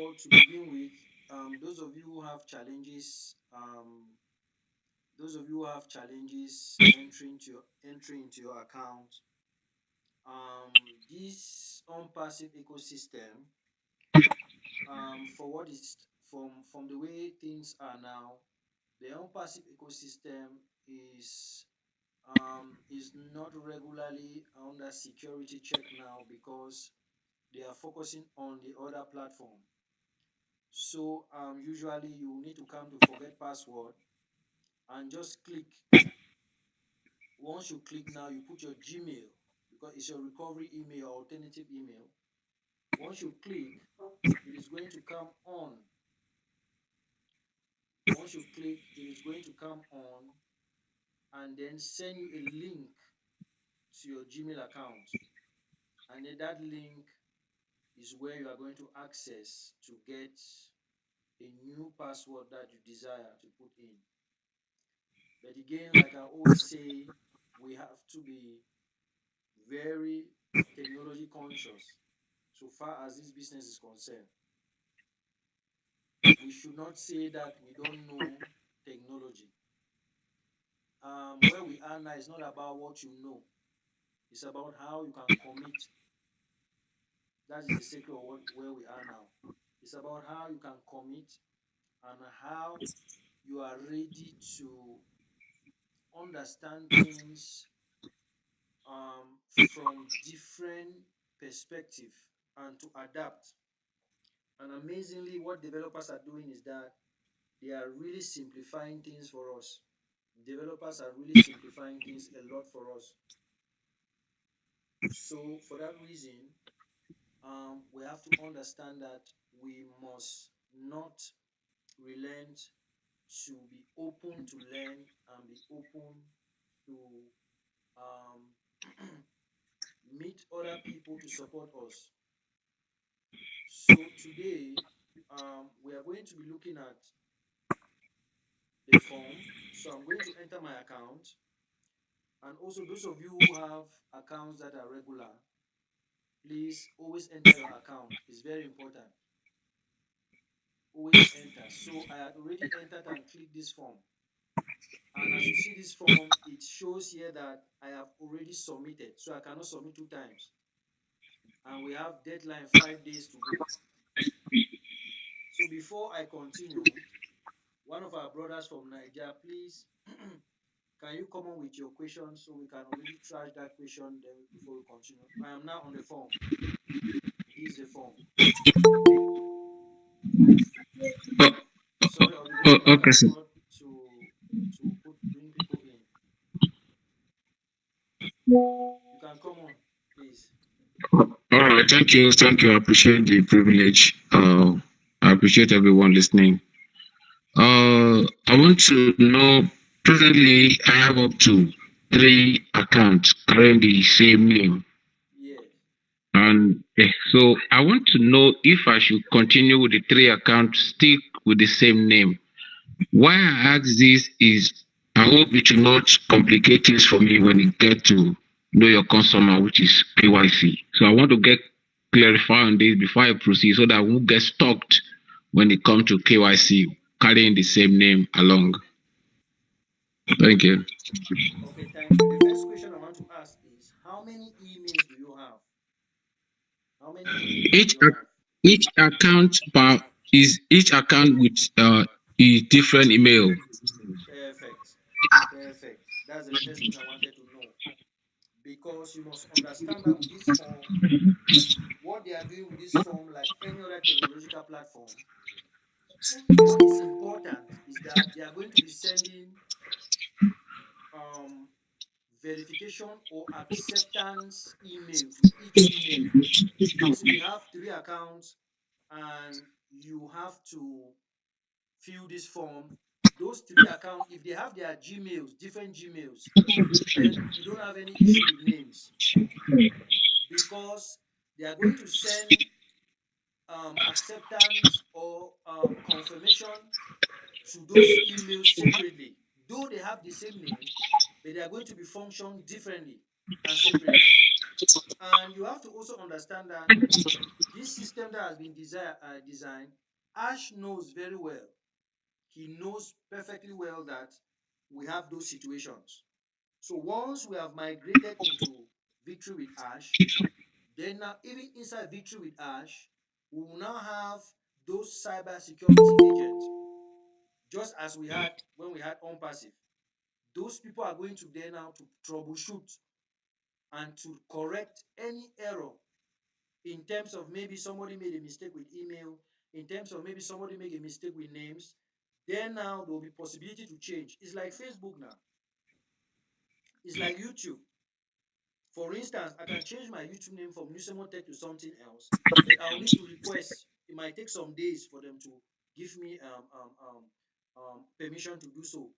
all, to begin with, those of you who have challenges, entering into your account, this unpassive ecosystem, for what is from the way things are now, the unpassive ecosystem is is not regularly under security check now because they are focusing on the other platform. So usually you need to come to forget password and just click. Once you click now, you put your Gmail because it's your recovery email or alternative email. Once you click, it is going to come on. Once you click, it is going to come on and then send you a link to your Gmail account. And then that link is where you are going to access to get a new password that you desire to put in. But again, like I always say, we have to be very technology conscious so far as this business is concerned. We should not say that we don't know technology. Where we are now is not about what you know, it's about how you can commit. That is the secret of where we are now. It's about how you can commit and how you are ready to understand things from different perspective and to adapt. And amazingly, what developers are doing is that they are really simplifying things for us. Developers are really simplifying things a lot for us. So for that reason, we have to understand that we must not relent to be open to learn and be open to um, meet other people to support us. So today, we are going to be looking at the form. So I'm going to enter my account, and also those of you who have accounts that are regular, please always enter your account. It's very important. Always enter. So I had already entered and clicked this form. And as you see this form, it shows here that I have already submitted. So I cannot submit two times. And we have deadline 5 days to go. So before I continue, one of our brothers from Nigeria, please, can you come on with your question so we can already trash that question then before we continue? I am now on the form. This is the form. Oh, Sorry, I'll be very back okay, and sir. forth to bring people in. You can come on, please. All right, thank you, thank you. I appreciate the privilege. I appreciate everyone listening. I want to know. Presently, I have up to 3 accounts carrying the same name, Yes. and so I want to know if I should continue with the 3 accounts, stick with the same name. Why I ask this is I hope it will not complicate things for me when it get to know your customer, which is KYC. So I want to get clarify on this before I proceed so that I won't get stuck when it comes to KYC carrying the same name along. Thank you. Okay, thank you. The first question I want to ask is how many emails do you have? How many emails do Each you have? each account is each account with a different email. Perfect. Perfect. That's the first thing I wanted to know. Because you must understand that with this form, what they are doing with this form, like any other technological platform, what is important is that they are going to be sending um, verification or acceptance email to each email. Because if you have 3 accounts and you have to fill this form, those 3 accounts, if they have their Gmails, different Gmails, then you don't have any issue with names because they are going to send acceptance or confirmation to those emails separately. Though they have the same name, but they are going to be functioned differently and separately. And you have to also understand that this system that has been designed, Ash knows very well. He knows perfectly well that we have those situations. So once we have migrated into Victory with Ash, then now even inside Victory with Ash, we will now have those cyber security agents, just as we had when we had OnPassive. Those people are going to there now to troubleshoot and to correct any error in terms of maybe somebody made a mistake with email, in terms of maybe somebody made a mistake with names. Then now there will be possibility to change. It's like Facebook now. It's like YouTube. For instance, I can change my YouTube name from Nusemo Tech to something else, but I'll need to request. It might take some days for them to give me permission to do so.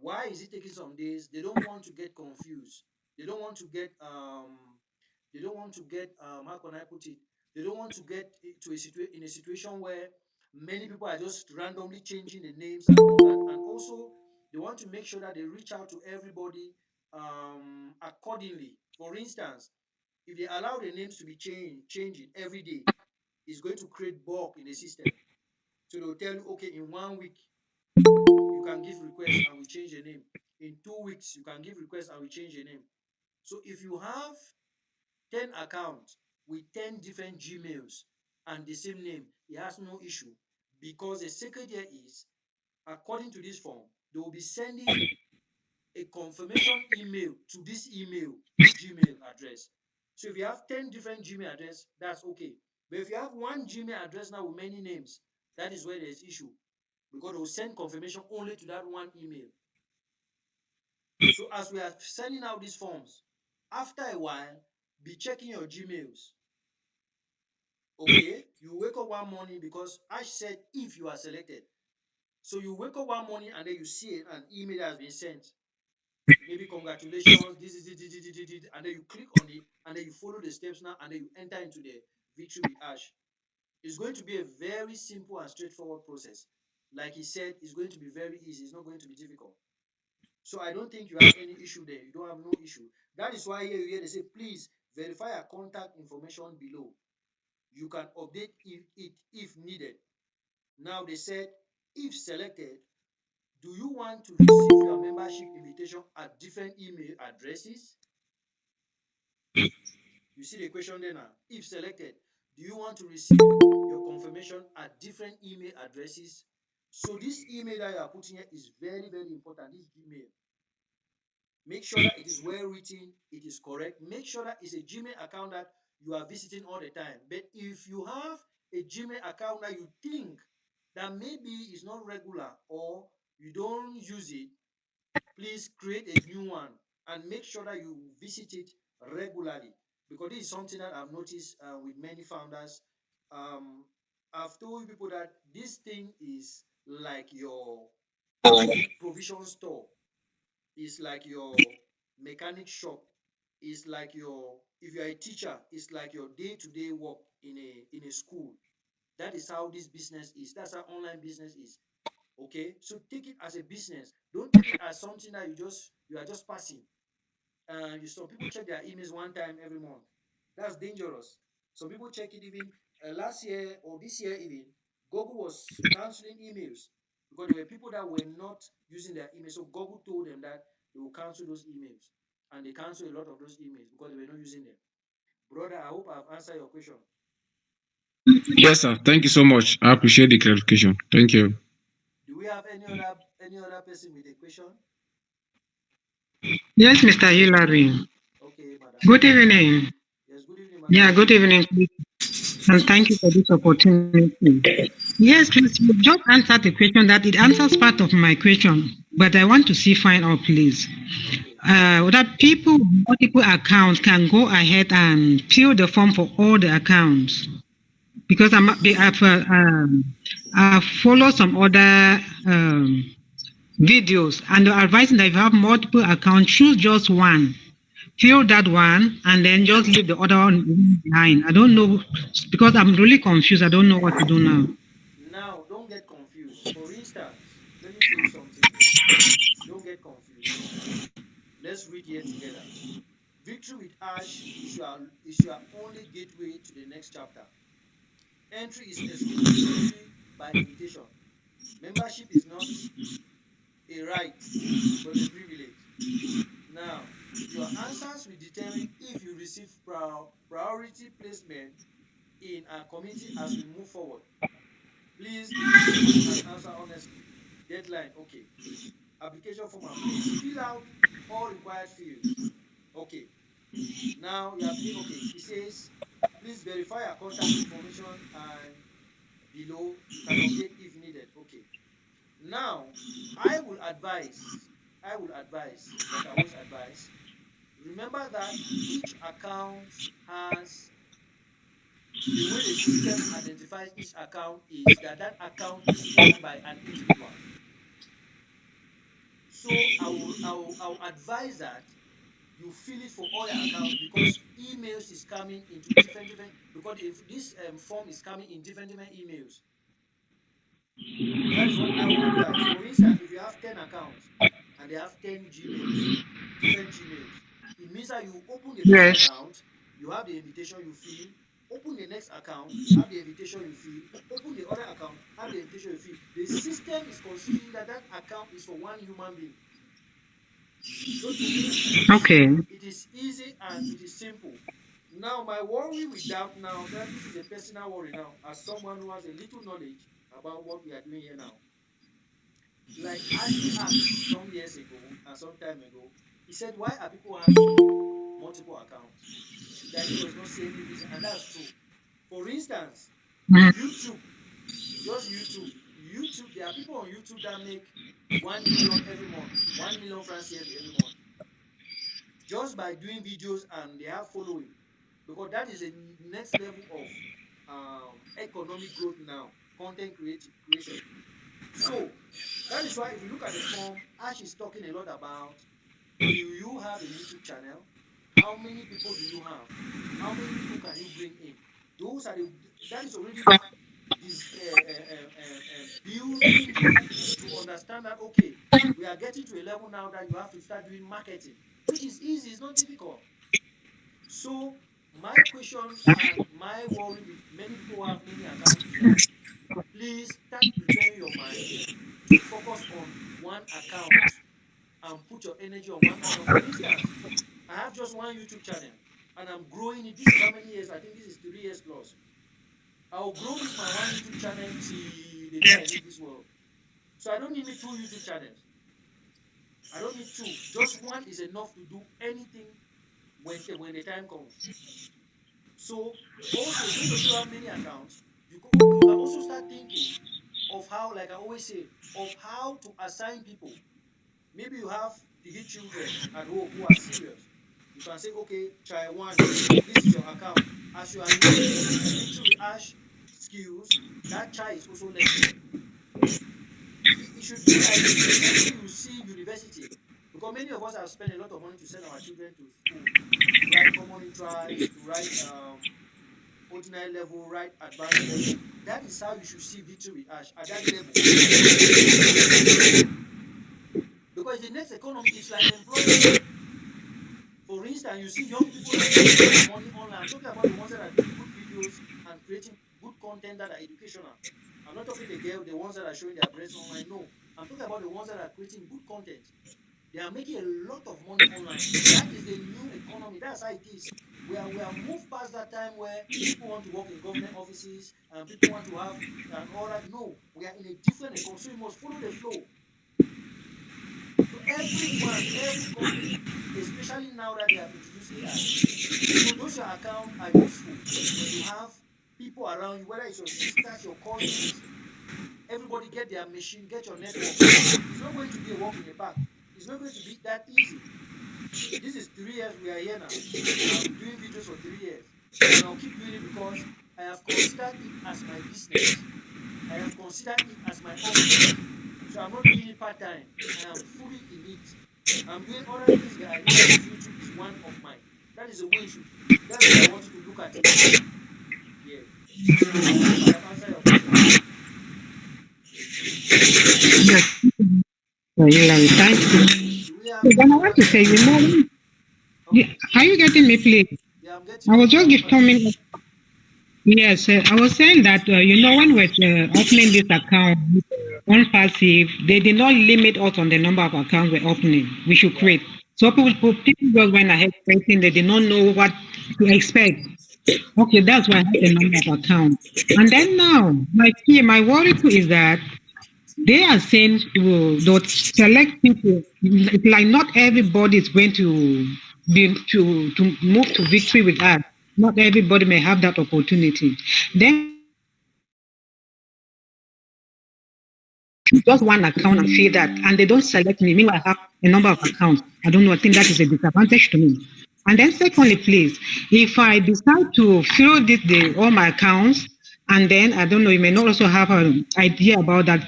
Why is it taking some days? They don't want to get confused. They don't want to get they don't want to get how can I put it? They don't want to get to in a situation where many people are just randomly changing the names and all that. And also they want to make sure that they reach out to everybody accordingly. For instance, if they allow the names to be changing every day, it's going to create bug in the system. So they'll tell you, okay, in 1 week you can give request and we change the name. In 2 weeks, you can give request and we change the name. So if you have 10 accounts with 10 different Gmails and the same name, it has no issue because the secret here is, according to this form, they will be sending a confirmation email to this email Gmail address. So if you have 10 different Gmail address, that's okay. But if you have one Gmail address now with many names, that is where there's issue because they will send confirmation only to that one email. So as we are sending out these forms, after a while, be checking your Gmails. Okay, you wake up one morning because Ash said if you are selected. So you wake up one morning and then you see an email that has been sent. Maybe congratulations, this is it, and then you click on it and then you follow the steps now and then you enter into the Victory with Ash. It's going to be a very simple and straightforward process. Like he said, it's going to be very easy. It's not going to be difficult. So I don't think you have any issue there. You don't have no issue. That is why here you hear they say, please verify your contact information below. You can update it if needed. Now they said, if selected, do you want to receive your membership invitation at different email addresses? You see the question there now. If selected, do you want to receive your confirmation at different email addresses? So this email that you are putting here is very, very important. This Gmail. Make sure that it is well written, it is correct. Make sure that it's a Gmail account that you are visiting all the time. But if you have a Gmail account that you think that maybe is not regular or you don't use it, please create a new one and make sure that you visit it regularly, because this is something that I've noticed with many founders. Um, I've told people that this thing is like your provision store, is like your mechanic shop, is like your, if you're a teacher, it's like your day-to-day work in a school. That is how this business is. That's how online business is. Okay, so take it as a business. Don't take it as something that you are just passing. Some people check their emails one time every month. That's dangerous. Some people check it even last year or this year even. Google was canceling emails because there were people that were not using their emails. So Google told them that they will cancel those emails, and they canceled a lot of those emails because they were not using them. Brother, I hope I've answered your question. Yes, sir. Thank you so much. I appreciate the clarification. Thank you. Do we have any other person with a question? Yes, Mr. Hillary. Okay, madam. Good evening. Yes, good evening, Yeah, madam. good evening, please. And thank you for this opportunity. Yes, please, you just answered the question that it answers part of my question, but I want to see find out, please. Okay. That people with multiple accounts can go ahead and fill the form for all the accounts. Because I've followed some other videos, and they're advising that if you have multiple accounts, choose just one, fill that one, and then just leave the other one behind. I don't know, because I'm really confused. I don't know what to do now. Now, don't get confused. For instance, let me show you something here. Don't get confused. Let's read here together. Victory with Ash is your only gateway to the next chapter. Entry is exclusively by invitation. Membership is not a right, but a privilege. Now, your answers will determine if you receive priority placement in our community as we move forward. Please input and answer honestly. Deadline, okay. Application form and place. Fill out all required fields. Okay. Now you application, okay. It says, please verify your contact information and below. You can update if needed. Okay. Now, I will advise, like I always advise, remember that each account has the way the system identifies each account is that that account is owned by an individual. So I will advise that you fill it for all your accounts because emails is coming into different because if this form is coming in different emails. That is what I will advise. For instance, if you have 10 accounts and they have 10 Gmails, different Gmails, it means that you open the first Yes. account, you have the invitation you fill, open the next account, have the invitation you fill, open the other account, have the invitation you fill. The system is considering that that account is for one human being. So to me, Okay. it is easy and it is simple. Now, my worry with doubt now, that this is a personal worry now, as someone who has a little knowledge about what we are doing here now. Like Ashley asked some years ago and some time ago, he said, why are people having multiple accounts? That he does not see any reason, and that's true. For instance, Mm. YouTube, just YouTube, there are people on YouTube that make 1 million every month, 1 million francs every month, just by doing videos and they have following, because that is a next level of economic growth now, content creation. So that is why if you look at the form, Ash is talking a lot about, do you have a YouTube channel? How many people do you have? How many people can you bring in? Those are that is already building you to understand that, okay, we are getting to a level now that you have to start doing marketing, which is easy, it's not difficult. So my question and my worry with many people who have many accounts is that please start preparing your mind to focus on one account and put your energy on one account. For instance, I have just one YouTube channel and I'm growing it. This is how many years? I think this is 3 years plus. I'll grow this my one YouTube channel till the day I leave this world. So I don't need me 2 YouTube channels. I don't need two. Just one is enough to do anything when the time comes. So also, those of you who have many accounts, you can also start thinking of how, like I always say, of how to assign people. Maybe you have 3 children at home who are serious. You can say, okay, child one, this is your account. As you are learning Victory with Ash skills, that child is also learning. It should be like the same way you see university, because many of us have spent a lot of money to send our children to school, to write common interest, to write ordinary level, write advanced level. That is how you should see Victory with Ash, at that level. Because the next economy is like employment. For instance, you see young people making a lot of money online. I'm talking about the ones that are doing good videos and creating good content that are educational. I'm not talking the ones that are showing their breasts online. No, I'm talking about the ones that are creating good content. They are making a lot of money online. That is the new economy. That's how it is. We are moved past that time where people want to work in government offices and people want to have and all that. No, we are in a different economy. So you must follow the flow. So every company, especially now that they have introduced AI. So those your accounts are useful when you have people around you, whether it's your sisters, your cousins, everybody get their machine, get your network. It's not going to be a walk in the park. It's not going to be that easy. This is 3 years we are here now. I'm doing videos for 3 years. And I'll keep doing it because I have considered it as my business. I have considered it as my hobby. So I'm not doing it part-time. I am fully in it. I'm doing other things, but I know that this YouTube is one of mine. That is the way that's the way I want you to look at it. Yeah. So I hope I have answered your question. Yes. Well, thank you. Do we have So then any I other want to say, question? Yeah, Okay. are you getting me, please? Yeah, I'm getting I you. was Yeah, just go ahead. coming. Yes, I was saying that when we're opening this account, one passive, they did not limit us on the number of accounts we're opening. We should Yeah. create. So people just went ahead creating. They did not know what to expect. Okay, that's why I have the number of accounts. And then now, my worry too is that they are saying to don't select people. Like not everybody is going to move to victory with us. Not everybody may have that opportunity. Yeah. Then just one account and fill that, and they don't select me. Meanwhile, I have a number of accounts. I don't know. I think that is a disadvantage to me. And then secondly, please, if I decide to fill all my accounts, and then I don't know, you may not also have an idea about that.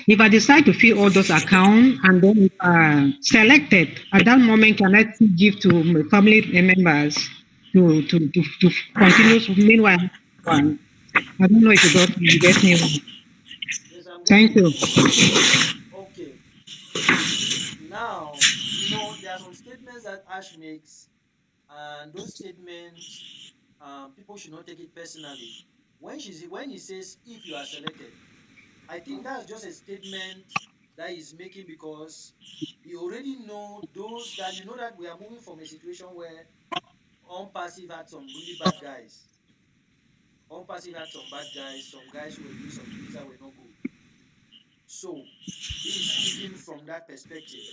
If I decide to fill all those accounts and then if selected, at that moment, can I still give to my family members to continue? Meanwhile, one. I don't know if you get me. Yes, I'm getting Thank you. you. Okay. Now, there are some statements that Ash makes, and those statements, people should not take it personally. When he says if you are selected, I think that's just a statement that he's making because he already know those that that we are moving from a situation where on passive had some really bad guys. On passive had some bad guys, some guys who were doing some things that were not good. So he is speaking from that perspective.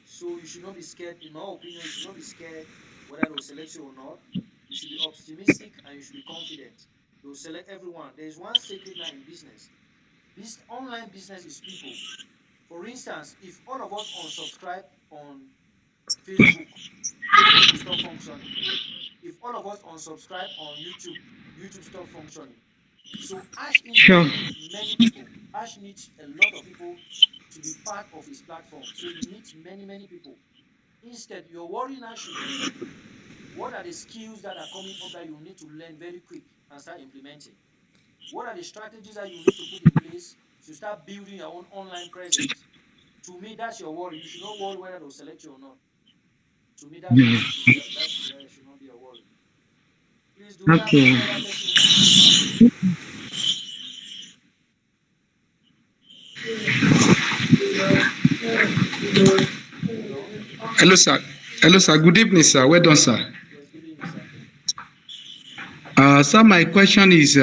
So you should not be scared. In my opinion, you should not be scared whether they will select you or not. You should be optimistic and you should be confident. They will select everyone. There is one secret now in business. This online business is people. For instance, if all of us unsubscribe on Facebook, Facebook will stop functioning. If all of us unsubscribe on YouTube, YouTube stop functioning. So Ash Sure. instead needs many people. Ash needs a lot of people to be part of his platform. So he needs many, many people. Instead, your worry now should be what are the skills that are coming up that you need to learn very quick and start implementing? What are the strategies that you need to put in place to start building your own online presence? To me, that's your worry. You should not worry whether they'll select you or not. To me, that's what you should that should not be a worry. Please, do we have any Okay. other person who wants to come up? Hello? Hello, sir. Hello, sir. Good evening, sir. Well done, sir. Yes, good evening, sir. Sir, my question is,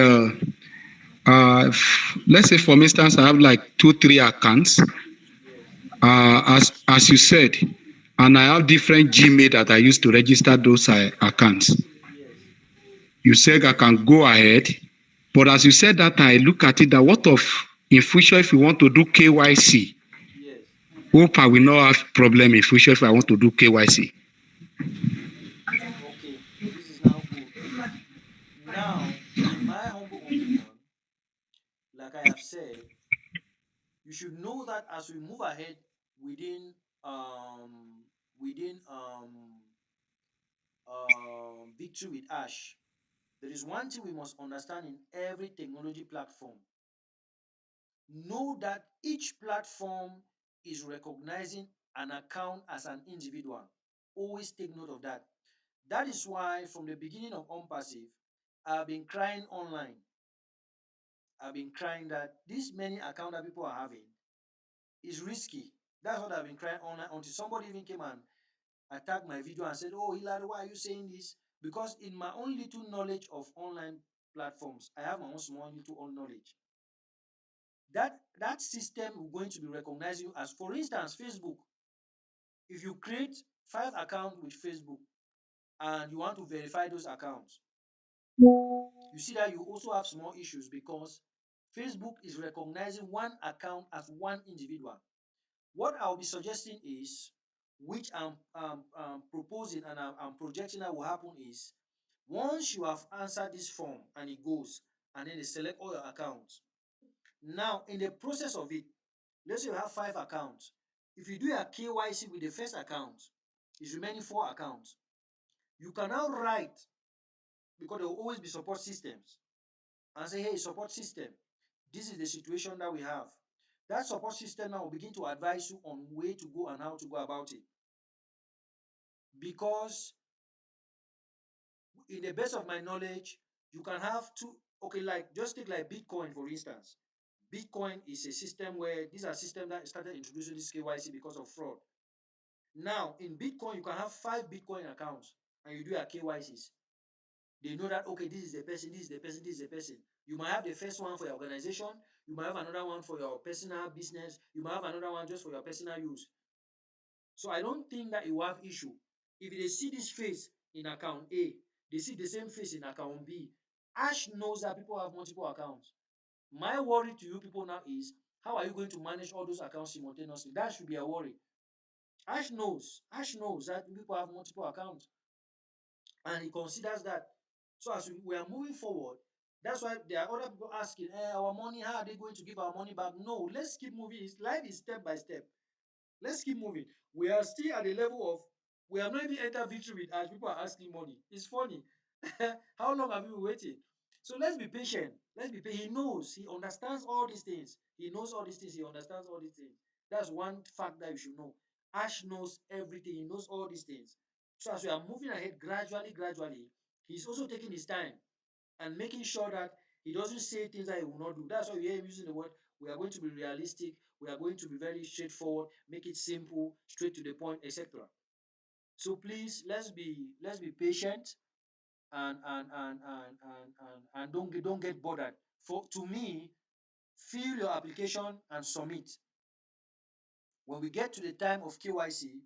let's say, for instance, I have like two, three accounts, Yes, as you said, and I have different Gmail that I use to register those accounts. yes, You said I can go ahead, but as you said that, I look at it that what of in future if you want to do KYC? yes. Hope I will not have problem in future if I want to do KYC. Okay, this is now good. Now, in my humble opinion, like I have said, you should know that as we move ahead within um within victory with Ash, there is one thing we must understand in every technology platform. Know that each platform is recognizing an account as an individual. Always take note of that. That is why from the beginning of OnPassive, I've been crying online. I've been crying that this many accounts that people are having is risky. That's what I've been crying online until somebody even came and attacked my video and said, "Oh, Hilary, why are you saying this?" Because in my own little knowledge of online platforms, I have my own small little own knowledge. That system is going to be recognizing you as, for instance, Facebook. If you create 5 accounts with Facebook and you want to verify those accounts, you see that you also have small issues because Facebook is recognizing one account as one individual. What I'll be suggesting is, which I'm proposing and I'm projecting that will happen is, once you have answered this form and it goes, and then they select all your accounts. Now, in the process of it, let's say you have 5 accounts. If you do your KYC with the first account, it's remaining 4 accounts. You can now write, because there will always be support systems, and say, hey, support system, this is the situation that we have. That support system now will begin to advise you on where to go and how to go about it. because in the best of my knowledge, you can have two. Okay, like just take like Bitcoin for instance. Bitcoin is a system where these are systems that started introducing this KYC because of fraud. Now in Bitcoin, you can have 5 Bitcoin accounts and you do your KYCs. They know that okay, this is the person, this is the person, this is the person. You might have the first one for your organization, you might have another one for your personal business, you might have another one just for your personal use. So I don't think that it will have issue. If they see this face in account A, they see the same face in account B. Ash knows that people have multiple accounts. My worry to you people now is how are you going to manage all those accounts simultaneously? That should be a worry. Ash knows. Ash knows that people have multiple accounts and he considers that. So as we are moving forward, that's why there are other people asking, our money, how are they going to give our money back? No, let's keep moving. Life is step by step. Let's keep moving. We are still at the level of we have not even entered victory with as people are asking money. It's funny. How long have you been waiting? So let's be patient. Let's be patient. He knows, he understands all these things. He knows all these things, he understands all these things. That's one fact that you should know. Ash knows everything, he knows all these things. So as we are moving ahead gradually, he's also taking his time and making sure that he doesn't say things that he will not do. That's why we hear him using the word we are going to be realistic, we are going to be very straightforward, make it simple, straight to the point, etc. So please let's be patient and don't get bothered. For to me, fill your application and submit. When we get to the time of KYC,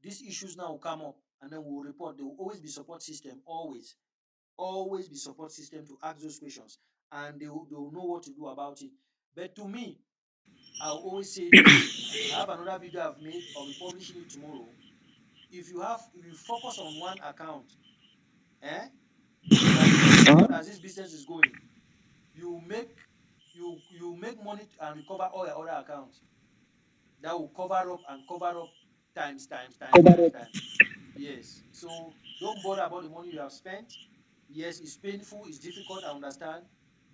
these issues now will come up and then we'll report. There will always be support system, always be support system to ask those questions and they will know what to do about it. But to me, I will always say this. I have another video I've made, I'll be publishing it tomorrow. If you focus on one account, eh, by the grace of God, as this business is going, you make you make money and recover all your other accounts. That will cover up and cover up times. Yes. So don't bother about the money you have spent. Yes, it's painful, it's difficult, I understand.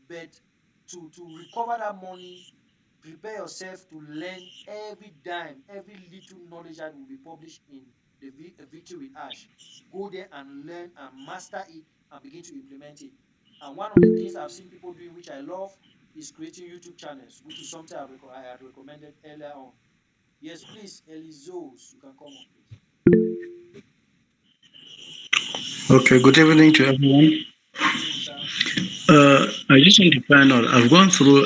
But to recover that money, prepare yourself to learn every dime, every little knowledge that will be published in the Victory with Ash. Go there and learn and master it and begin to implement it. And one of the things I've seen people doing, which I love, is creating YouTube channels, which is something I had recommended earlier on. Yes, please, Elizos, you can come on, please. Okay, good evening to everyone. Good evening, sir. I just want to find out.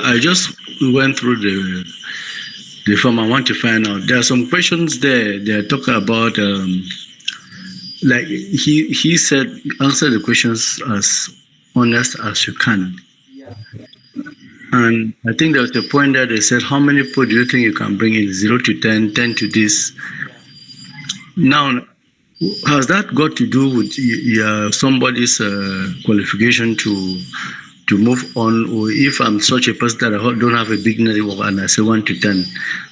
I just went through the form. I want to find out. There are some questions there. They're talking about, like he said, answer the questions as honest as you can. Yeah, And I think there was a point that they said, how many people do you think you can bring in? 0 to 10, 10 to this. yeah. Now, has that got to do with somebody's qualification to move on, or if I'm such a person that I don't have a big network and I say 1 to 10,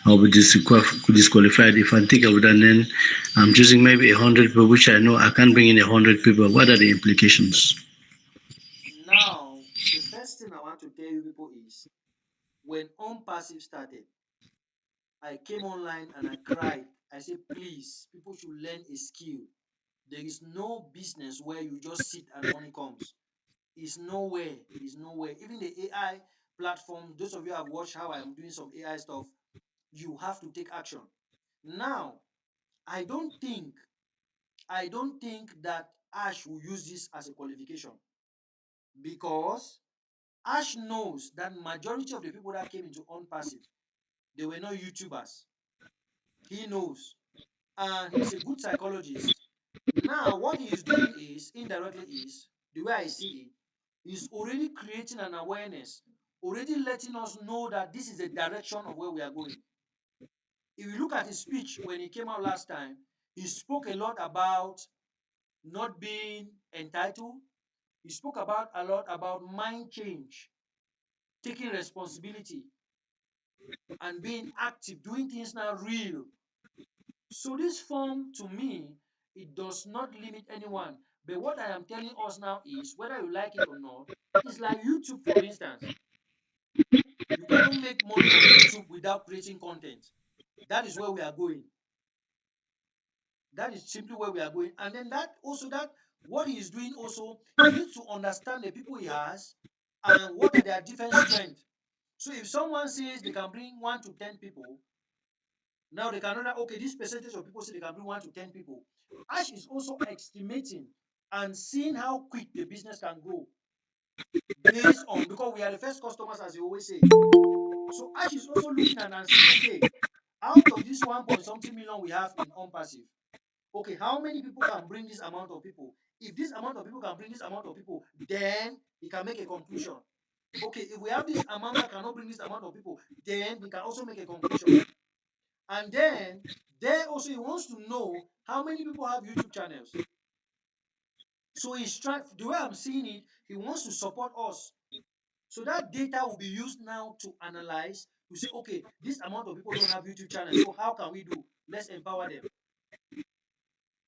I'll be disqualified. If I think of it and then I'm choosing maybe 100 people, which I know I can't bring in 100 people, what are the implications? Now, the first thing I want to tell you people is when OnPassive started, I came online and I cried. I said, please, people should learn a skill. There is no business where you just sit and money comes. It's nowhere. It's nowhere. Even the AI platform, those of you have watched how I'm doing some AI stuff, you have to take action. Now, I don't think I don't think that Ash will use this as a qualification because Ash knows that majority of the people that came into OnPassive, they were not YouTubers. He knows. And he's a good psychologist. Now, what he is doing is, indirectly is, the way I see it, he's already creating an awareness, already letting us know that this is the direction of where we are going. If you look at his speech when he came out last time, he spoke a lot about not being entitled. He spoke about a lot about mind change, taking responsibility, and being active, doing things now real. So this form, to me, it does not limit anyone. But what I am telling us now is, whether you like it or not, it's like YouTube, for instance. You cannot make money on YouTube without creating content. That is where we are going. That is simply where we are going. And then that what he is doing also, he needs to understand the people he has and what are their different strengths. So if someone says they can bring 1 to 10 people, now they can know that, okay, this percentage of people say they can bring 1 to 10 people. Ash is also estimating and seeing how quick the business can grow based on, because we are the first customers, as you always say. So Ash is also looking at and saying, okay, out of this 1 point something million we have in OnPassive, okay, how many people can bring this amount of people? If this amount of people can bring this amount of people, then he can make a conclusion. Okay, if we have this amount that cannot bring this amount of people, then he can also make a conclusion. And then there also he wants to know how many people have YouTube channels. So he's trying, the way I'm seeing it, he wants to support us. So that data will be used now to analyze, to say, okay, this amount of people don't have YouTube channels. So how can we do? Let's empower them.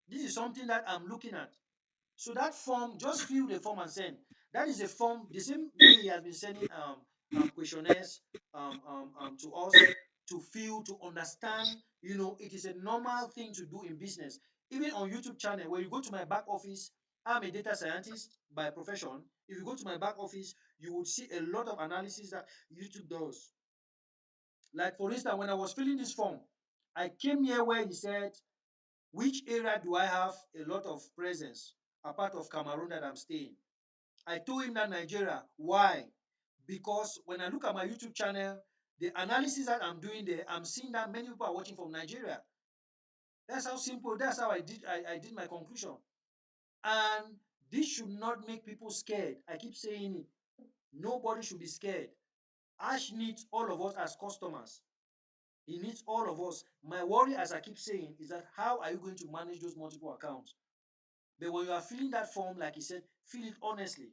This is something that I'm looking at. So that form, just fill the form and send. That is a form, the same way he has been sending questionnaires to us to fill, to understand. It is a normal thing to do in business. Even on YouTube channel, where you go to my back office, I'm a data scientist by profession. If you go to my back office, you would see a lot of analysis that YouTube does. Like for instance, when I was filling this form, I came here where he said, which area do I have a lot of presence apart of Cameroon that I'm staying? I told him that Nigeria. Why? Because when I look at my YouTube channel, the analysis that I'm doing there, I'm seeing that many people are watching from Nigeria. That's how simple, that's how I did my conclusion. And this should not make people scared. I keep saying it. Nobody should be scared. Ash needs all of us as customers. He needs all of us. My worry, as I keep saying, is that how are you going to manage those multiple accounts? But when you are filling that form, like he said, fill it honestly.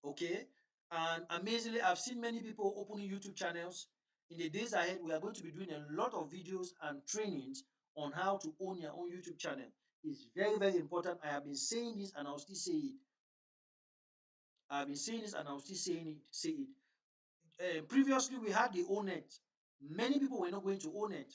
Okay? And amazingly, I've seen many people opening YouTube channels. In the days ahead, we are going to be doing a lot of videos and trainings on how to own your own YouTube channel. It's very, very important. I have been saying this and I'll still say it. I've been saying this and I'll still say it. Previously, we had the ONET. Many people were not going to ONET.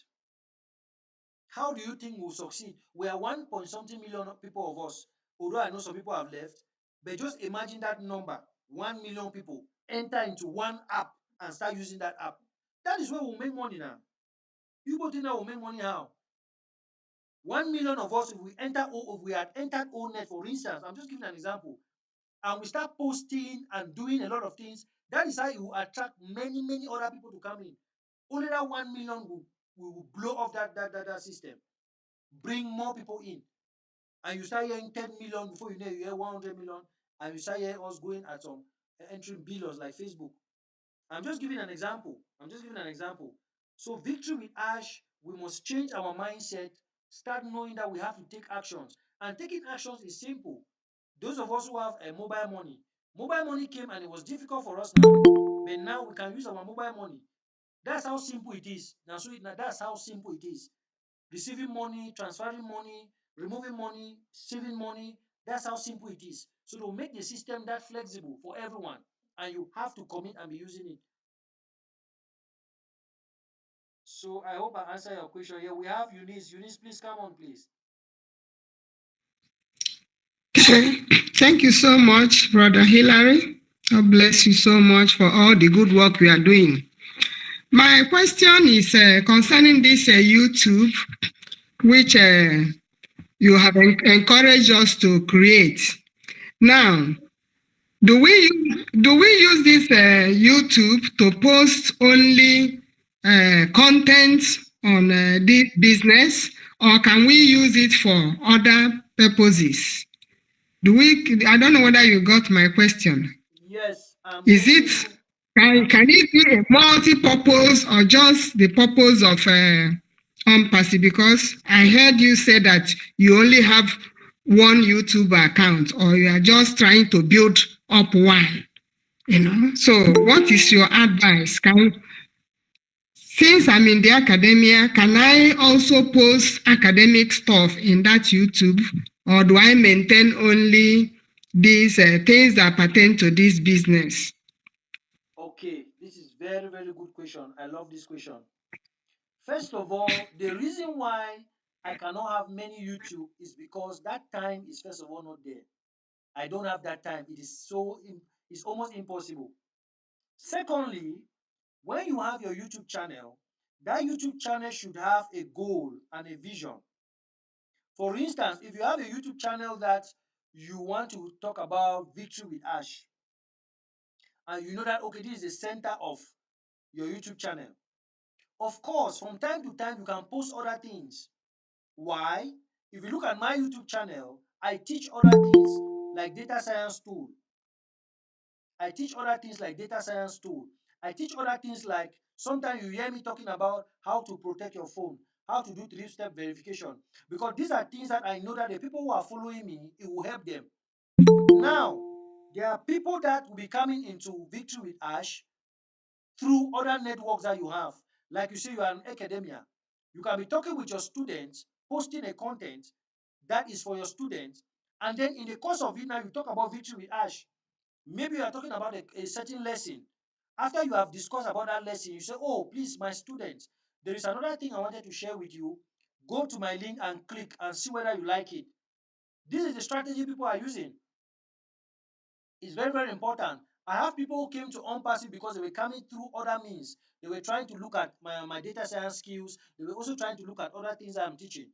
How do you think we'll succeed? We are 1 point something million people of us, although I know some people have left. But just imagine that number, 1 million people enter into one app and start using that app. That is where we'll make money now. You go think that we'll make money how? 1 million of us, if we had entered ONET, for instance, I'm just giving an example, and we start posting and doing a lot of things, that is how you will attract many, many other people to come in. Only that 1 million will blow off that system, bring more people in. And you start hearing 10 million before you know you hear 100 million, and you start hearing us going at some entering billions like Facebook. I'm just giving an example. So victory with Ash, we must change our mindset, start knowing that we have to take actions. And taking actions is simple. Those of us who have a mobile money came and it was difficult for us now, but now we can use our mobile money. That's how simple it is. That's how simple it is. Receiving money, transferring money, removing money, saving money. That's how simple it is. So to make the system that flexible for everyone, and you have to commit and be using it. So I hope I answer your question. Here we have Eunice. Eunice, please come on, please. Thank you so much, Brother Hilary. God bless you so much for all the good work we are doing. My question is concerning this YouTube, which you have encouraged us to create. Now, do we use this YouTube to post only content on this business, or can we use it for other purposes? I don't know whether you got my question. Yes. Is it, can it be a multi-purpose or just the purpose of OnPassive? Because I heard you say that you only have one YouTube account, or you are just trying to build up one, So what is your advice? Since I'm in the academia, can I also post academic stuff in that YouTube, or do I maintain only these things that pertain to this business? Okay, this is very, very good question. I love this question. First of all, the reason why I cannot have many YouTube is because that time is first of all not there. I don't have that time. It is it's almost impossible. Secondly, when you have your YouTube channel, that YouTube channel should have a goal and a vision. For instance, if you have a YouTube channel that you want to talk about victory with Ash, and you know that okay, this is the center of your YouTube channel. Of course, from time to time you can post other things. Why? If you look at my YouTube channel, I teach other things like data science tool. I teach other things like data science tool. I teach other things like sometimes you hear me talking about how to protect your phone, how to do three-step verification. Because these are things that I know that the people who are following me, it will help them. Now, there are people that will be coming into Victory with Ash through other networks that you have. Like you say, you are in academia. You can be talking with your students, posting a content that is for your students, and then in the course of it now you talk about Victory with Ash. Maybe you are talking about a certain lesson. After you have discussed about that lesson, you say, oh, please, my students, there is another thing I wanted to share with you. Go to my link and click and see whether you like it. This is the strategy people are using. It's very, very important. I have people who came to OnPassive because they were coming through other means. They were trying to look at my data science skills. They were also trying to look at other things I'm teaching.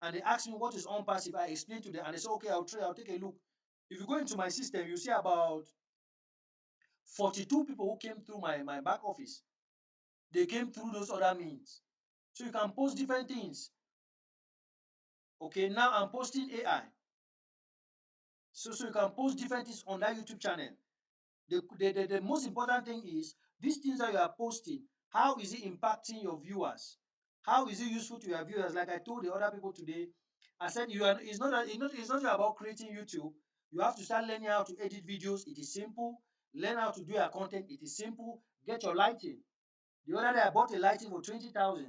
And they asked me what is OnPassive. I explained to them and they said, okay, I'll try, I'll take a look. If you go into my system, you see about 42 people who came through my back office. They came through those other means. So you can post different things. Okay, now I'm posting AI. So you can post different things on that YouTube channel. The most important thing is these things that you are posting, how is it impacting your viewers? How is it useful to your viewers? Like I told the other people today, I said it's not about creating YouTube. You have to start learning how to edit videos. It is simple. Learn how to do your content. It is simple. Get your lighting. The other day I bought a lighting for 20,000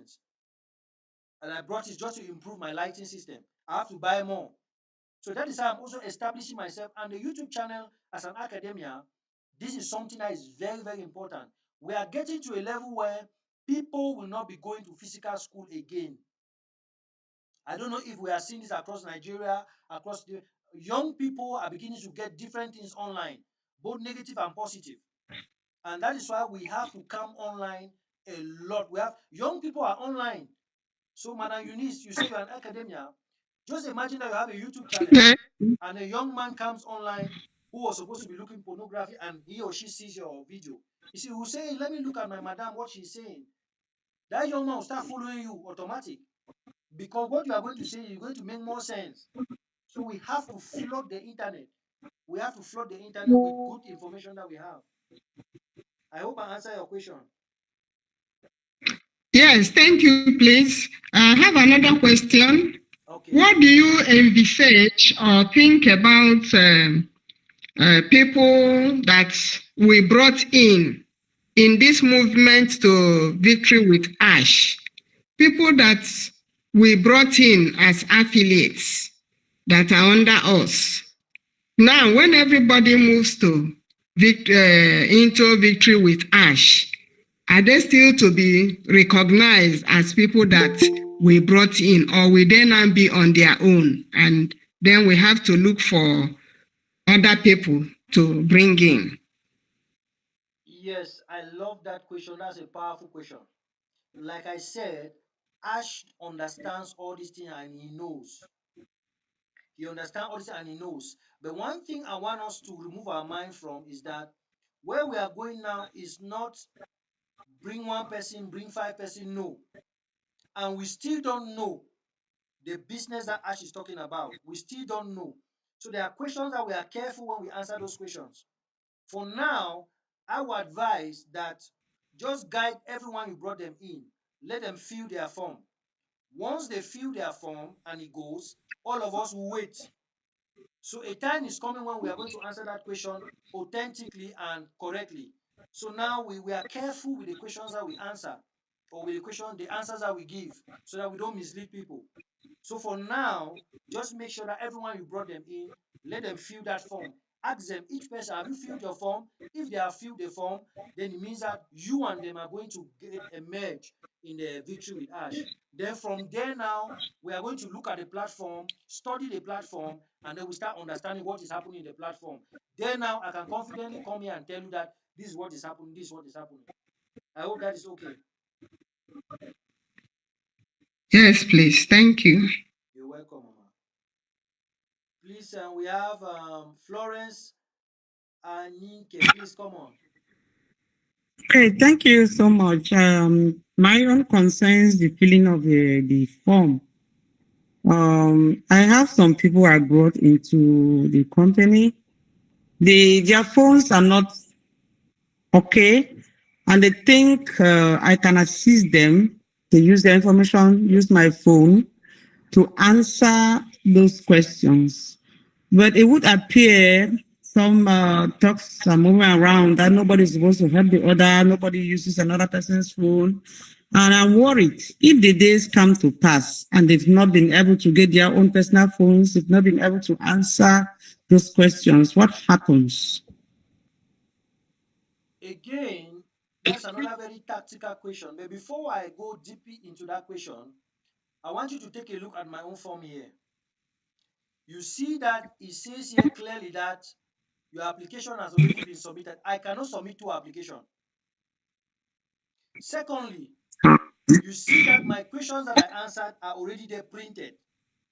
and I brought it just to improve my lighting system. I have to buy more. So that is how I'm also establishing myself. And the YouTube channel as an academia, this is something that is very, very important. We are getting to a level where people will not be going to physical school again. I don't know if we are seeing this across Nigeria, across the young people are beginning to get different things online, both negative and positive. And that is why we have to come online a lot. We have young people are online. So, Madam Eunice, you say you're an academia. Just imagine that you have a YouTube channel Eh, and a young man comes online who was supposed to be looking pornography and he or she sees your video. You see, who say, let me look at my madam, what she's saying. That young man will start following you automatic because what you are going to say is going to make more sense. So we have to flood the internet. We have to flood the internet with good information that we have. I hope I answer your question. Yes, thank you, please. I have another question. Okay. What do you envisage or think about people that we brought in this movement to Victory with Ash? People that we brought in as affiliates that are under us. Now, when everybody moves to into Victory with Ash, are they still to be recognized as people that we brought in, or will they now be on their own? And then we have to look for other people to bring in. Yes, I love that question. That's a powerful question. Like I said, Ash understands all these things and he knows. He understands all this and he knows. But one thing I want us to remove our mind from is that where we are going now is not bring one person, bring five person, no. And we still don't know the business that Ash is talking about. We still don't know. So there are questions that we are careful when we answer those questions. For now, I would advise that just guide everyone you brought them in. Let them fill their form. Once they fill their form and it goes, all of us will wait. So a time is coming when we are going to answer that question authentically and correctly. So now we are careful with the questions that we answer or with the answers that we give so that we don't mislead people. So for now, just make sure that everyone you brought them in, let them fill that form. Ask them, each person, have you filled your form? If they have filled the form, then it means that you and them are going to get a merge. in the Victory with Ash. Then from there now, we are going to look at the platform, study the platform, and then we start understanding what is happening in the platform. Then now I can confidently come here and tell you that this is what is happening, this is what is happening. I hope that is okay. Yes, please. Thank you. You're welcome, Mama. Please, we have Florence Anyinke. Please come on. Okay, thank you so much. My own concerns the filling of the form. I have some people I brought into the company. Their phones are not okay, and they think I can assist them to use their information, use my phone to answer those questions. But it would appear some talks are moving around that nobody's supposed to help the other, nobody uses another person's phone. And I'm worried if the days come to pass and they've not been able to get their own personal phones, they've not been able to answer those questions, what happens? Again, that's another very tactical question. But before I go deeply into that question, I want you to take a look at my own form here. You see that it says here clearly that your application has already been submitted. I cannot submit two applications. Secondly, you see that my questions that I answered are already there printed.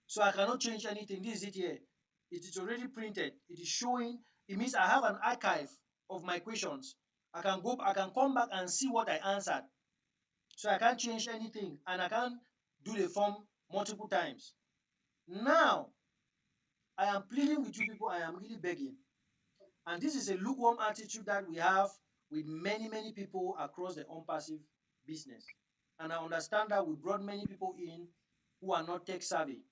So I cannot change anything. This is it here. It is already printed. It is showing. It means I have an archive of my questions. I can come back and see what I answered. So I can't change anything and I can't do the form multiple times. Now, I am pleading with you people, I am really begging. And this is a lukewarm attitude that we have with many, many people across the OnPassive business. And I understand that we brought many people in who are not tech savvy.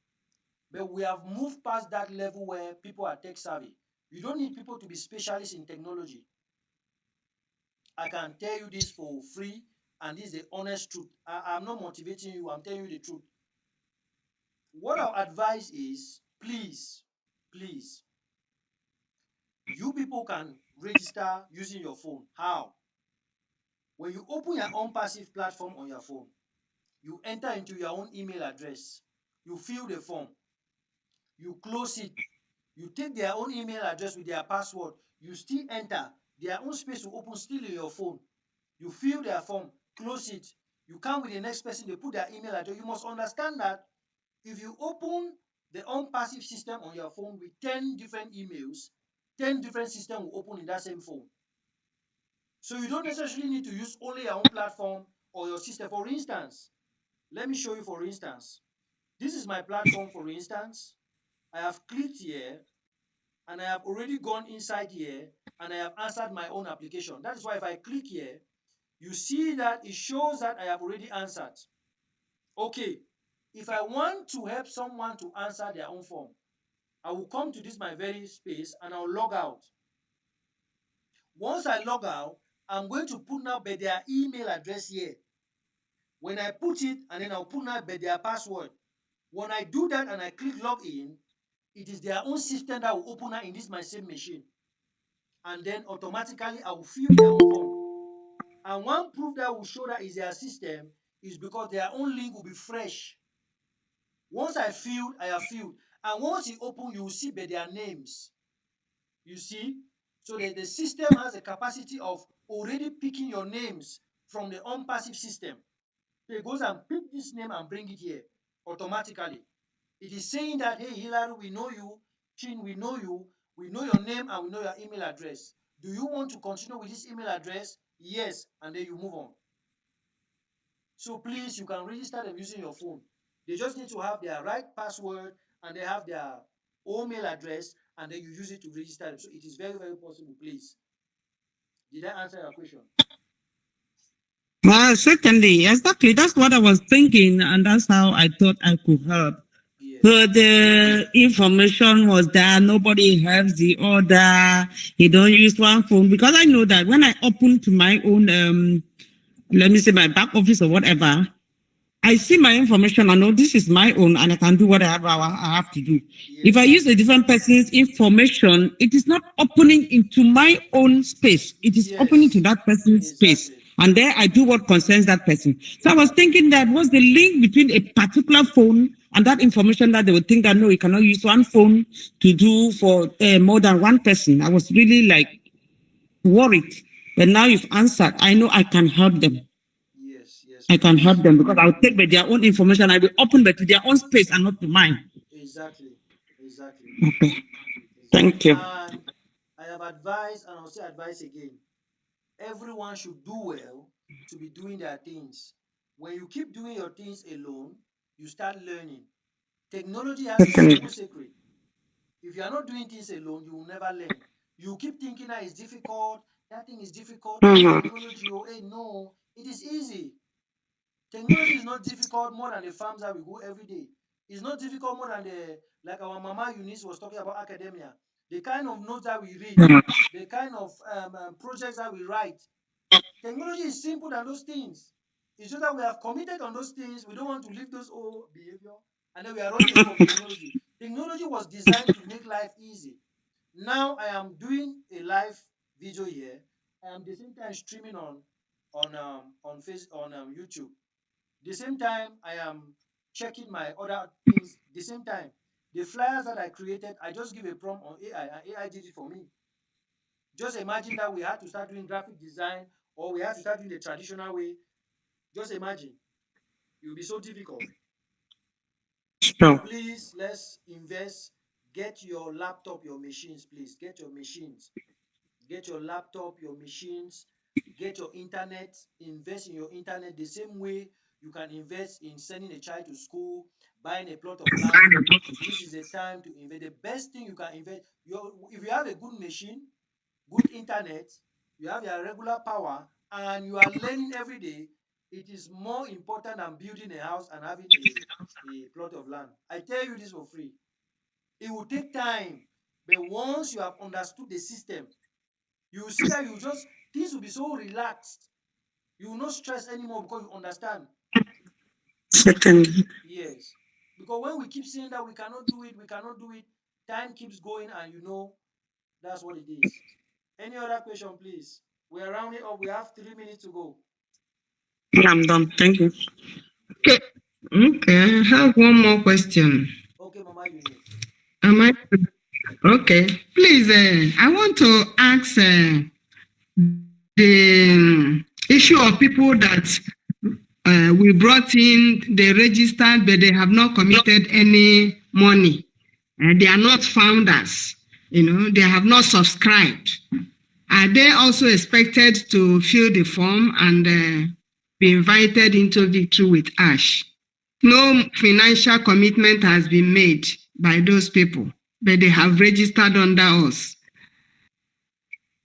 But we have moved past that level where people are tech savvy. You don't need people to be specialists in technology. I can tell you this for free, and this is the honest truth. I'm not motivating you, I'm telling you the truth. What I'll advise is, please, you people can register using your phone. How? When you open your OnPassive platform on your phone, you enter into your own email address, you fill the form, you close it, you take their own email address with their password, you still enter, their own space will open still in your phone, you fill their form, close it, you come with the next person, they put their email address. You must understand that if you open the OnPassive system on your phone with 10 different emails, 10 different systems will open in that same phone. So you don't necessarily need to use only your own platform or your system. For instance, let me show you, for instance, this is my platform, for instance. I have clicked here and I have already gone inside here and I have answered my own application. That is why if I click here, you see that it shows that I have already answered. Okay, if I want to help someone to answer their own form, I will come to this my very space and I'll log out. Once I log out, I'm going to put now their email address here. When I put it, and then I'll put now their password. When I do that and I click login, it is their own system that will open now in this my same machine. And then automatically I will fill their own form. And one proof that will show that is their system is because their own link will be fresh. Once I have filled. And once you open, you will see their names. You see? So the system has a capacity of already picking your names from the OnPassive system. So it goes and pick this name and bring it here automatically. It is saying that, hey, Hillary, we know you. Chin, we know you. We know your name and we know your email address. Do you want to continue with this email address? Yes. And then you move on. So please, you can register them using your phone. They just need to have their right password and they have their own mail address, and then you use it to register them. So it is very, very possible, please. Did I answer your question? Well, certainly, exactly. That's what I was thinking, and that's how I thought I could help. Yes. So the information was there. Nobody helps the other. You don't use one phone, because I know that when I open to my own, let me say my back office or whatever, I see my information. I know this is my own, and I can do whatever I have to do. Yes. If I use a different person's information, it is not opening into my own space. It is Yes. opening to that person's Exactly. space. And there I do what concerns that person. So I was thinking that what's the link between a particular phone and that information that they would think that no, you cannot use one phone to do for more than one person. I was really like worried. But now you've answered. I know I can help them. Yes, yes. I can help them because I'll take their own information. I will open to their own space and not to mine. Exactly. Exactly. Okay. Thank you. And I have advised, and I'll say advice again. Everyone should do well to be doing their things. When you keep doing your things alone, you start learning. Technology has a simple secret. If you are not doing things alone, you will never learn. You keep thinking that it's difficult, that thing is difficult, technology, oh, hey, no, it is easy. Technology is not difficult more than the farms that we go every day. It's not difficult more than like our Mama Eunice was talking about academia. The kind of notes that we read, the kind of projects that we write. Technology is simple than those things. It's just that we have committed on those things. We don't want to leave those old behavior, and then we are running away from technology. Technology was designed to make life easy. Now I am doing a live video here. I am the same time streaming on YouTube. The same time I am checking my other things. The same time, the flyers that I created, I just give a prompt on AI, and AI did it for me. Just imagine that we had to start doing graphic design, or we had to start doing the traditional way. Just imagine. It will be so difficult. Sure. Please, let's invest. Get your laptop, your machines, please. Get your machines. Get your laptop, your machines. Get your internet. Invest in your internet the same way you can invest in sending a child to school, buying a plot of land. This is the time to invest. The best thing you can invest. If you have a good machine, good internet, you have your regular power, and you are learning every day, it is more important than building a house and having a plot of land. I tell you this for free. It will take time, but once you have understood the system, you will see that things will be so relaxed. You will not stress anymore because you understand. Certainly. Yes. Because when we keep saying that we cannot do it, time keeps going, and that's what it is. Any other question, please? We're rounding up. We have 3 minutes to go. I'm done. Thank you. Okay. Okay. I have one more question. Okay, Mama Eunice. Am I okay? Please, I want to ask the issue of people that we brought in, they registered, but they have not committed any money. And they are not founders. They have not subscribed. Are they also expected to fill the form and be invited into Victory with Ash? No financial commitment has been made by those people, but they have registered under us.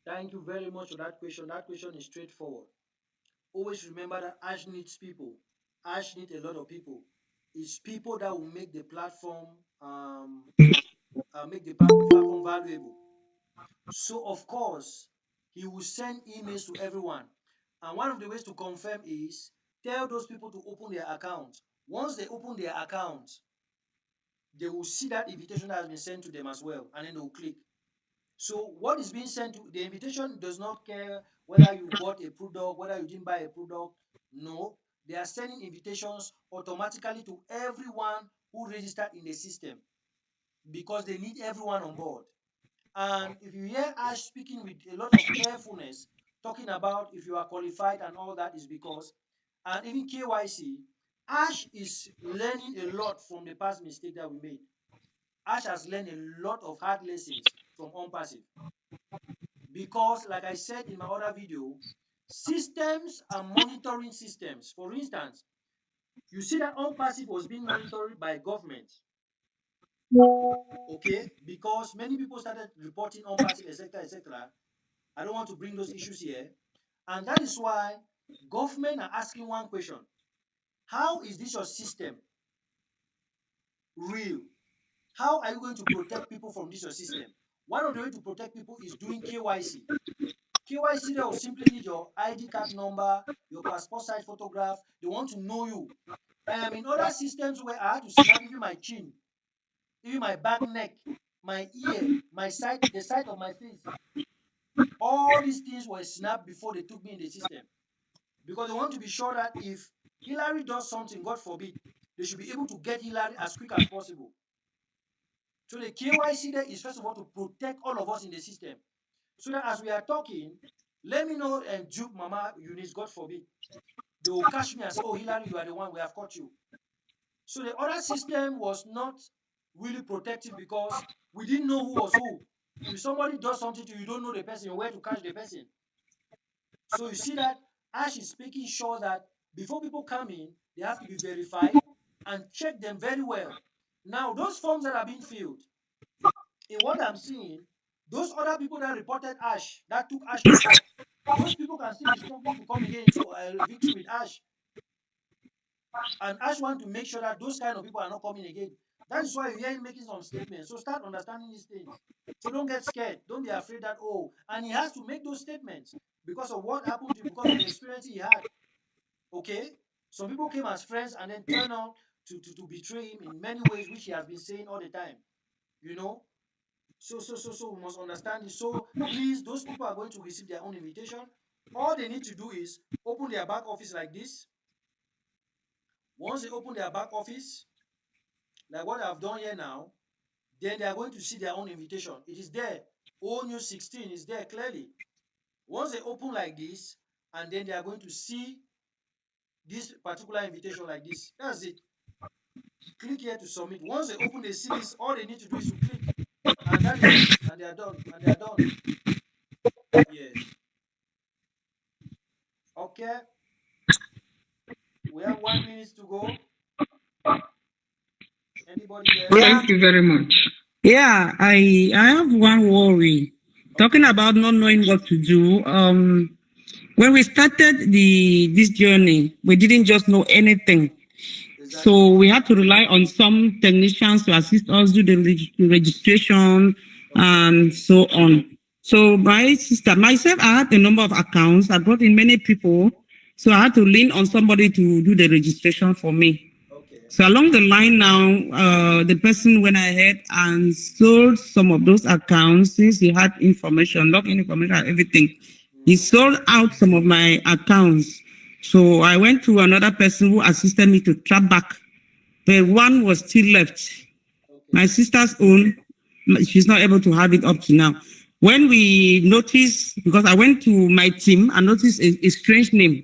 Thank you very much for that question. That question is straightforward. Always remember that Ash needs people. Ash needs a lot of people. It's people that will make the platform platform valuable. So of course, he will send emails to everyone. And one of the ways to confirm is tell those people to open their account. Once they open their account, they will see that invitation that has been sent to them as well, and then they will click. So what is being sent to the invitation does not care whether you bought a product, whether you didn't buy a product. No, they are sending invitations automatically to everyone who registered in the system because they need everyone on board. And if you hear Ash speaking with a lot of carefulness, talking about if you are qualified and all that, is because, and even KYC, Ash is learning a lot from the past mistake that we made. Ash has learned a lot of hard lessons from OnPassive because, like I said in my other video, systems and monitoring systems. For instance, you see that OnPassive was being monitored by government, okay? Because many people started reporting OnPassive, etc., etc. I don't want to bring those issues here, and that is why government are asking one question: how is this your system real? How are you going to protect people from this your system? One of the way to protect people is doing KYC. KYC, they will simply need your ID card number, your passport size photograph. They want to know you. In other systems where I had to snap even my chin, even my back neck, my ear, the side of my face, all these things were snapped before they took me in the system. because they want to be sure that if Hillary does something, God forbid, they should be able to get Hillary as quick as possible. So the KYC there is first of all to protect all of us in the system. So that as we are talking, let me know and dupe Mama Eunice, God forbid. They will catch me and say, oh, Hillary, you are the one, we have caught you. So the other system was not really protective because we didn't know who was who. If somebody does something to you, you don't know the person, where to catch the person. So you see that Ash is making sure that before people come in, they have to be verified and check them very well. Now, those forms that are being filled, in what I'm seeing, those other people that reported Ash, that took Ash to court, those people can still be struggling to come again into a victory with Ash. And Ash want to make sure that those kind of people are not coming again. That is why you hear him making some statements. So start understanding these things. So don't get scared. Don't be afraid that, oh, and he has to make those statements because of what happened to him, because of the experience he had. Okay? Some people came as friends and then turn out to betray him in many ways, which he has been saying all the time. You know? So we must understand this. So please, those people are going to receive their own invitation. All they need to do is open their back office like this. Once they open their back office, like what I've done here now, then they are going to see their own invitation. It is there. News 16 is there clearly. Once they open like this, and then they are going to see this particular invitation like this. That's it. Click here to submit. Once they open, they see this. All they need to do is to click, and that is it. And they are done. And they are done. Yes. Okay. We have 1 minute to go. Anybody there? Thank you very much. Yeah, I have one worry. Talking about not knowing what to do. When we started this journey, we didn't just know anything. Exactly. So we had to rely on some technicians to assist us do the registration and so on. So my sister, myself, I had a number of accounts. I brought in many people. So I had to lean on somebody to do the registration for me. Okay. So along the line now, the person went ahead and sold some of those accounts since he had information, login information, and everything. He sold out some of my accounts. So I went to another person who assisted me to trap back. But one was still left. Okay. My sister's own, she's not able to have it up to now. When we noticed, because I went to my team and noticed a strange name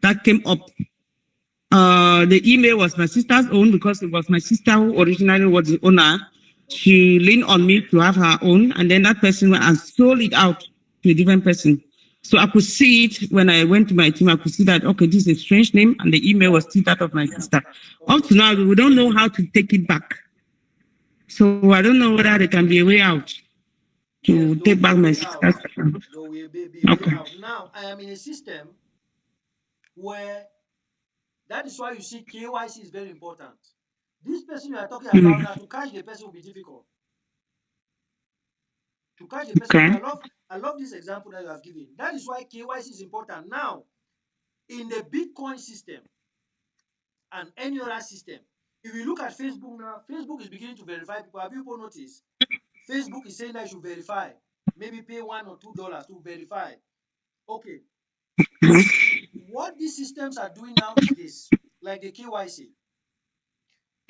that came up. The email was my sister's own because it was my sister who originally was the owner. She leaned on me to have her own, and then that person went and sold it out to a different person. So I could see it when I went to my team. I could see that, okay, this is a strange name, and the email was still that of my sister. Up to now, we don't know how to take it back. So I don't know whether there can be a way out to take back my sister's account. There will be Okay. way out. Now, I am in a system where that is why you see KYC is very important. This person you are talking about now, to catch the person will be difficult. To catch the person, Okay. I love this example that you have given. That is why KYC is important. Now, in the Bitcoin system and any other system, if you look at Facebook now, Facebook is beginning to verify people. Have you noticed? Facebook is saying that you should verify. Maybe pay $1 or $2 to verify. Okay. What these systems are doing now is this, like the KYC.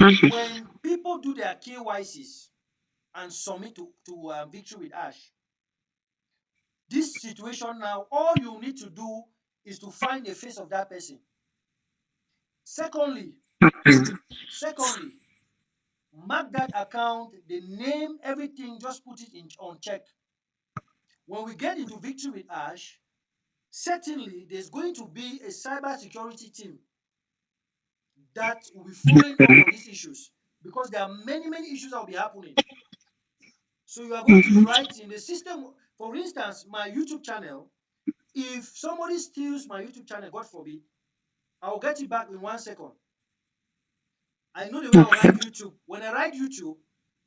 When people do their KYCs and submit to Victory with Ash, this situation now, all you need to do is to find the face of that person. Secondly, mark that account, the name, everything, just put it on check. When we get into Victory with Ash, certainly there's going to be a cyber security team that will be following up on these issues, because there are many issues that will be happening. So you are going to be writing the system. For instance, my YouTube channel, if somebody steals my YouTube channel, God forbid, I will get it back in 1 second. I know the way I write YouTube. When I write YouTube,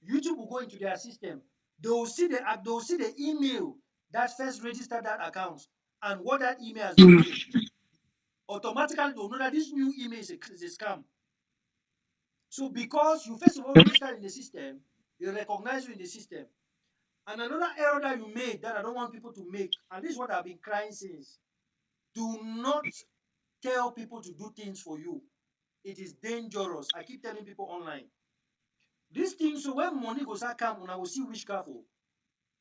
YouTube will go into their system. They will see the email that first registered that account and what that email has been doing. Automatically, they will know that this new email is a scam. So because you first of all registered in the system, they recognize you in the system. And another error that you made that I don't want people to make, and this is what I've been crying since. Do not tell people to do things for you. It is dangerous. I keep telling people online. This thing, so when money goes out come, I will see witchcraft.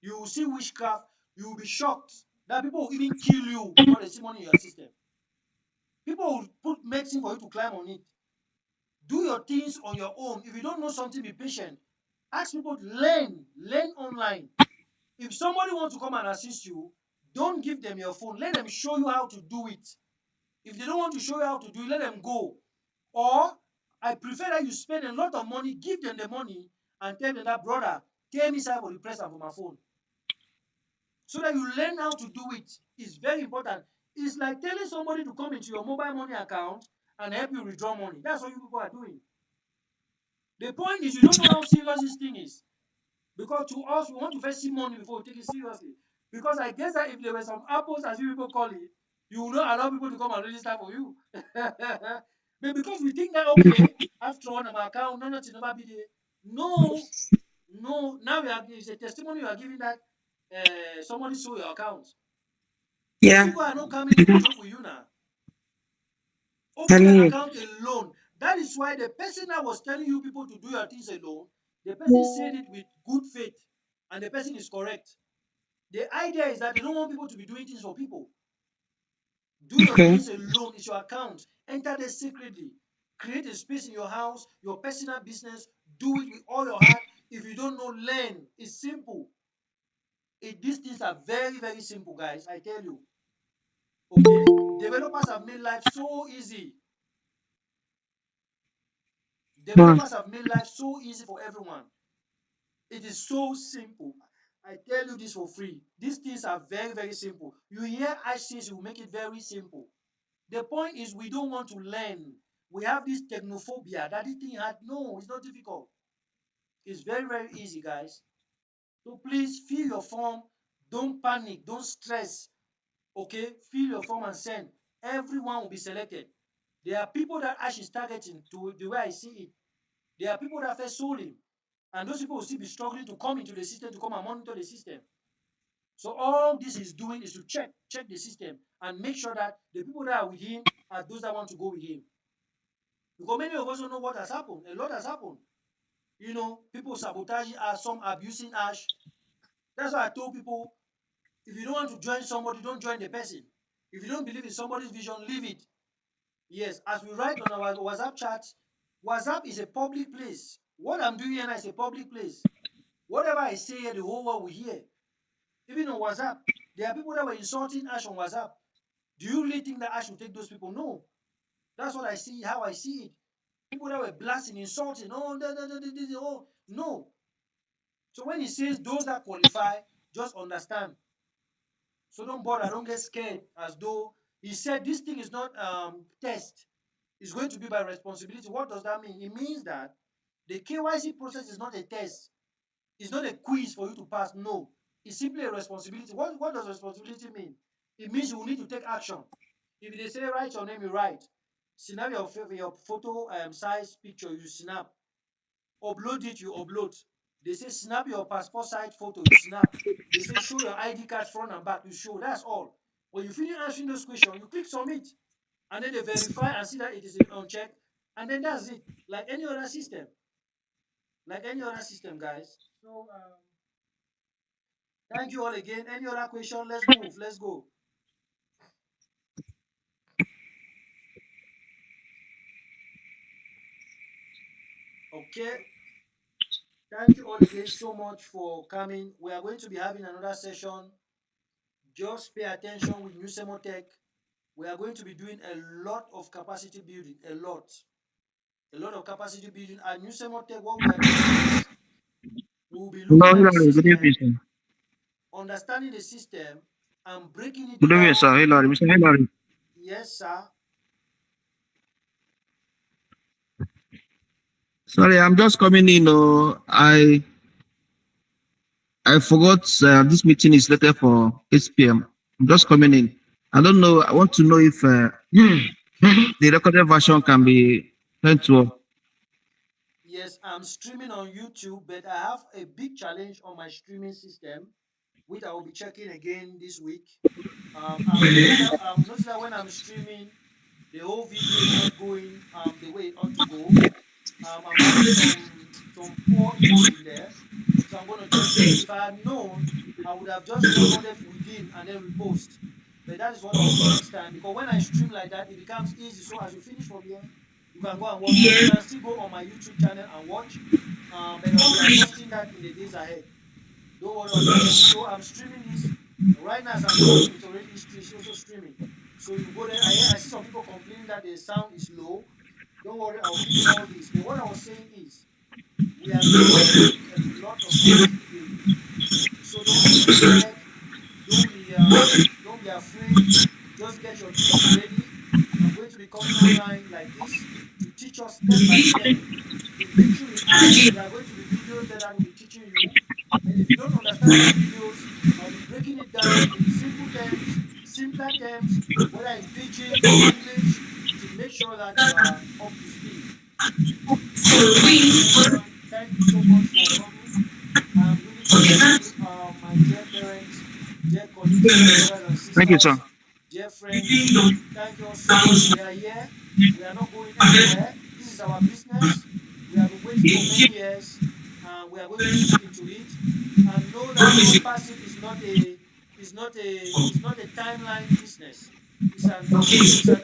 You will see witchcraft, you will be shocked that people will even kill you before they see money in your system. People will put medicine for you to climb on it. Do your things on your own. If you don't know something, be patient. Ask people to learn online. If somebody wants to come and assist you, don't give them your phone. Let them show you how to do it. If they don't want to show you how to do it, let them go. Or I prefer that you spend a lot of money, give them the money, and tell them that, brother, tell me side for the press and for my phone. So that you learn how to do it. It's very important. It's like telling somebody to come into your mobile money account and help you withdraw money. That's what you people are doing. The point is, you don't know how serious this thing is. Because to us, we want to first see money before we take it seriously. Because I guess that if there were some apples, as you people call it, you will not allow people to come and register for you. But because we think that, okay, after all, my account, no, nothing, never be there. No, no. Now it's a testimony you are giving that somebody saw your account. Yeah. People are not coming to joke with you now. Open an account alone. That is why the person that was telling you people to do your things alone, the person said it with good faith, and the person is correct. The idea is that they don't want people to be doing things for people. Do your things alone. It's your account. Enter there secretly. Create a space in your house, your personal business. Do it with all your heart. If you don't know, learn. It's simple. These things are very, very simple, guys. I tell you. Okay? Developers have made life so easy. Developers have made life so easy for everyone. It is so simple. I tell you this for free. These things are very, very simple. You hear ICs, you make it very simple. The point is, we don't want to learn. We have this technophobia that this thing had. No, it's not difficult. It's very, very easy, guys. So please fill your form. Don't panic. Don't stress. Okay? Fill your form and send. Everyone will be selected. There are people that Ash is targeting, to the way I see it. There are people that first sold him. And those people will still be struggling to come into the system, to come and monitor the system. So all this is doing is to check the system and make sure that the people that are with him are those that want to go with him. Because many of us don't know what has happened. A lot has happened. You know, people sabotaging Ash, some abusing Ash. That's why I told people, if you don't want to join somebody, don't join the person. If you don't believe in somebody's vision, leave it. Yes, as we write on our WhatsApp chat, WhatsApp is a public place. What I'm doing here now is a public place. Whatever I say here, the whole world will hear. Even on WhatsApp, there are people that were insulting Ash on WhatsApp. Do you really think that Ash will take those people? No. That's what I see, how I see it. People that were blasting, insulting, oh, no. So when he says those that qualify, just understand. So don't bother, don't get scared, as though he said this thing is not test. It's going to be by responsibility. What does that mean? It means that the KYC process is not a test. It's not a quiz for you to pass. No. It's simply a responsibility. What does responsibility mean? It means you will need to take action. If they say write your name, you write. Snap your photo size picture, you snap. Upload it, you upload. They say snap your passport size photo, you snap. They say show your ID card front and back, you show. That's all. When you finish answering those questions, you click submit. And then they verify and see that it is on check. And then that's it. Like any other system. Like any other system, guys. So thank you all again. Any other question? Let's move. Let's go. Okay. Thank you all again so much for coming. We are going to be having another session. Just pay attention with New Semotech. We are going to be doing a lot of capacity building. A lot of capacity building. At New Semotech, what we are doing is we will be looking at the system, understanding the system, and breaking it Good evening, down. sir. Hillary. Mr. Hillary. Yes, sir. Sorry, I'm just coming in. I forgot this meeting is later for 8 p.m. I'm just coming in. I don't know. I want to know if the recorded version can be sent to us. Yes, I'm streaming on YouTube, but I have a big challenge on my streaming system. which I will be checking again this week. I've noticed that when I'm streaming, the whole video is not going the way it ought to go. I'm having some poor input in there, so I'm going to just check. If I had known, I would have just recorded within and then repost. But that is what I'll do next time, because when I stream like that, it becomes easy. So as you finish from here, you can go and watch. You can still go on my YouTube channel and watch. But I'll be posting that in the days ahead. Don't worry about that. So I'm streaming this right now as I'm talking. It's already also streaming. So you go there. I see some people complaining that the sound is low. Don't worry, I'll fix all this. But what I was saying is, we are doing a lot of passive games. So don't be scared. Don't be afraid. Just get your things ready. I'm going to be coming online like this to teach us step by step. In Victory with Art, there are going to be videos that I will be teaching you. And if you don't understand the videos, I'll be breaking it down in simple terms, simpler terms, whether in pidgin or English, to make sure that you are up to speed. Thank you so much for coming. I'm really grateful, my dear parents, dear colleagues, brothers and sisters. Thank you, sir. Dear friends, thank you all so much. We are here. We are not going anywhere. This is our business. We have been waiting for many years. We are going to look into it. And know that passive is not a timeline business. It's an everlasting